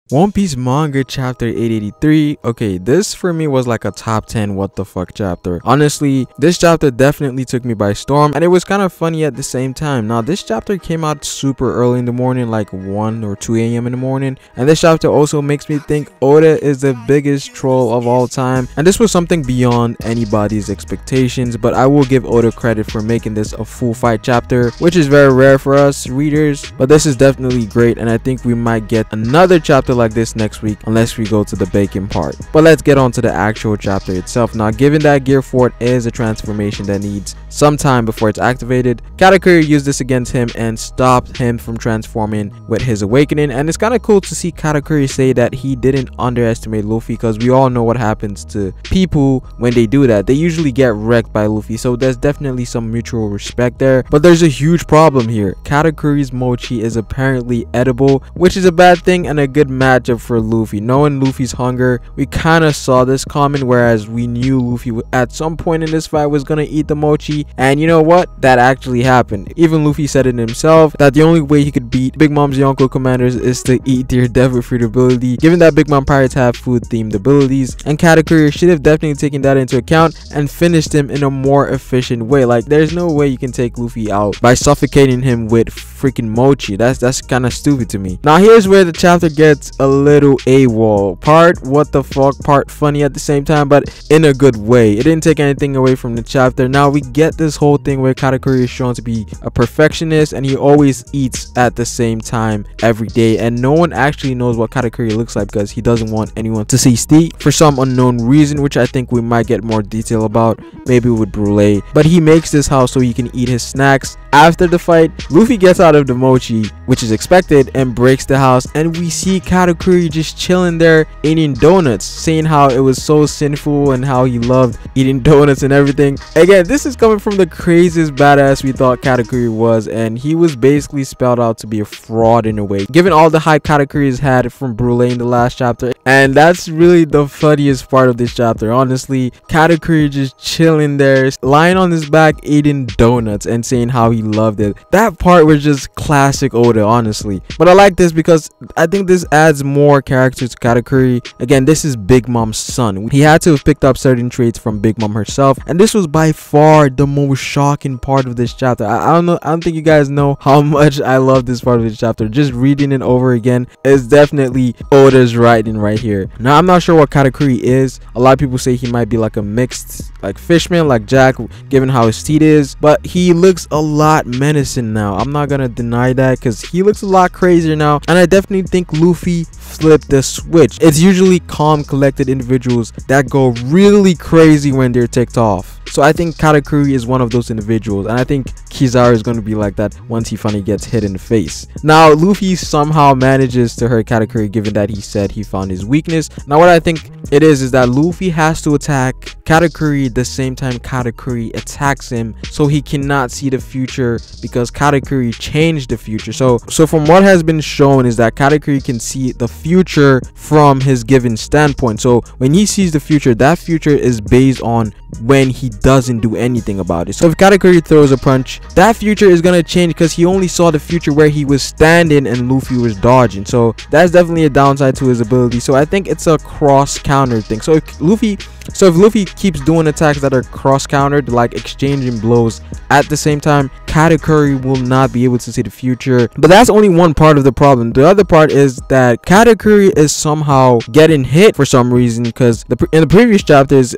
One Piece manga chapter 883. Okay, this for me was like a top 10 what the fuck chapter. Honestly, this chapter definitely took me by storm, and it was kind of funny at the same time. Now, this chapter came out super early in the morning, like 1 or 2 a.m. in the morning, and this chapter also makes me think Oda is the biggest troll of all time, and this was something beyond anybody's expectations. But I will give Oda credit for making this a full fight chapter, which is very rare for us readers, but this is definitely great, and I think we might get another chapter like this next week unless we go to the bacon part. But let's get on to the actual chapter itself. Now, given that Gear Fort is a transformation that needs some time before it's activated, Katakuri used this against him and stopped him from transforming with his awakening. And it's kind of cool to see Katakuri say that he didn't underestimate Luffy, because we all know what happens to people when they do that. They usually get wrecked by Luffy, so there's definitely some mutual respect there. But there's a huge problem here. Katakuri's mochi is apparently edible, which is a bad thing and a good matchup for Luffy. Knowing Luffy's hunger, we kind of saw this coming, whereas we knew Luffy at some point in this fight was gonna eat the mochi, and you know what, that actually happened. Even Luffy said it himself that the only way he could beat Big Mom's Yonko commanders is to eat their devil fruit ability, given that Big Mom pirates have food themed abilities, and Katakuri should have definitely taken that into account and finished him in a more efficient way. Like, there's no way you can take Luffy out by suffocating him with freaking mochi. That's kind of stupid to me. Now, here's where the chapter gets a little AWOL. Part what the fuck, part funny at the same time, but in a good way. It didn't take anything away from the chapter. Now we get this whole thing where Katakuri is shown to be a perfectionist, and he always eats at the same time every day, and no one actually knows what Katakuri looks like because he doesn't want anyone to see Steve for some unknown reason, which I think we might get more detail about, maybe with Brule. But he makes this house so he can eat his snacks. After the fight, Luffy gets out of the mochi, which is expected, and breaks the house, and we see Katakuri just chilling there eating donuts, saying how it was so sinful and how he loved eating donuts and everything. Again, this is coming from the craziest badass we thought Katakuri was, and he was basically spelled out to be a fraud in a way, given all the hype Katakuri has had from Brule in the last chapter. And that's really the funniest part of this chapter, honestly. Katakuri just chilling there, lying on his back eating donuts and saying how he loved it. That part was just classic Oda, honestly. But I like this because I think this adds more character to Katakuri. Again, this is Big Mom's son. He had to have picked up certain traits from Big Mom herself, and this was by far the most shocking part of this chapter. I don't think you guys know how much I love this part of this chapter. Just reading it over again is definitely Oda's writing right here. Now, I'm not sure what Katakuri is. A lot of people say he might be like a mixed like fishman, like Jack, given how his teeth is, but he looks a lot menacing now. I'm not gonna deny that, because he looks a lot crazier now, and I definitely think Luffy flipped the switch. It's usually calm, collected individuals that go really crazy when they're ticked off. So I think Katakuri is one of those individuals, and I think Kizaru is going to be like that once he finally gets hit in the face. Now, Luffy somehow manages to hurt Katakuri, given that he said he found his weakness. Now, what I think it is that Luffy has to attack Katakuri the same time Katakuri attacks him, so he cannot see the future, because Katakuri changed the future. So from what has been shown is that Katakuri can see the future from his given standpoint. So when he sees the future, that future is based on when he doesn't do anything about it. So if Katakuri throws a punch, that future is gonna change because he only saw the future where he was standing and Luffy was dodging. So that's definitely a downside to his ability. So I think it's a cross counter thing. So if Luffy keeps doing attacks that are cross countered, like exchanging blows at the same time, Katakuri will not be able to see the future. But that's only one part of the problem. The other part is that Katakuri is somehow getting hit for some reason, because in the previous chapters,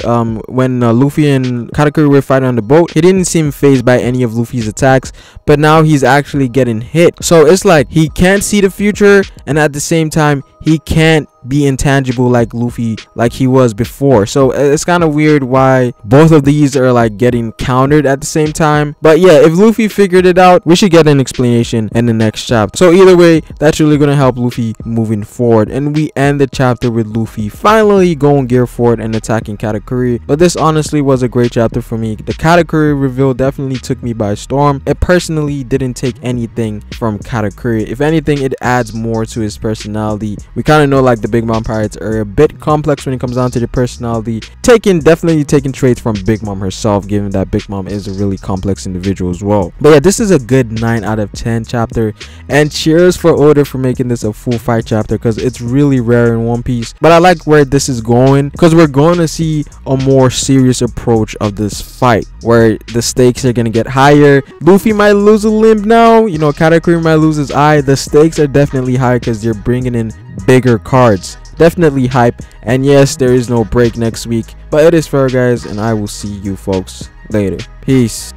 when Luffy and Katakuri were fighting on the boat, he didn't seem fazed by any of Luffy's attacks, but now he's actually getting hit. So it's like he can't see the future, and at the same time he can't be intangible like Luffy, like he was before. So it's kind of weird why both of these are like getting countered at the same time. But yeah, if Luffy figured it out, we should get an explanation in the next chapter. So either way, that's really gonna help Luffy moving forward, and we end the chapter with Luffy finally going Gear Fort and attacking Katakuri. But this honestly was a great chapter for me. The Katakuri reveal definitely took me by storm. It personally definitely didn't take anything from Katakuri. If anything, it adds more to his personality. We kind of know like the Big Mom pirates are a bit complex when it comes down to their personality, definitely taking traits from Big Mom herself, given that Big Mom is a really complex individual as well. But yeah, this is a good 9 out of 10 chapter, and cheers for Oda for making this a full fight chapter, because it's really rare in One Piece. But I like where this is going, because we're going to see a more serious approach of this fight where the stakes are going to get higher. Luffy might lose a limb now, you know, Katakuri might lose his eye. The stakes are definitely higher because they're bringing in bigger cards. Definitely hype. And yes, there is no break next week, but it is fair, guys, and I will see you folks later. Peace.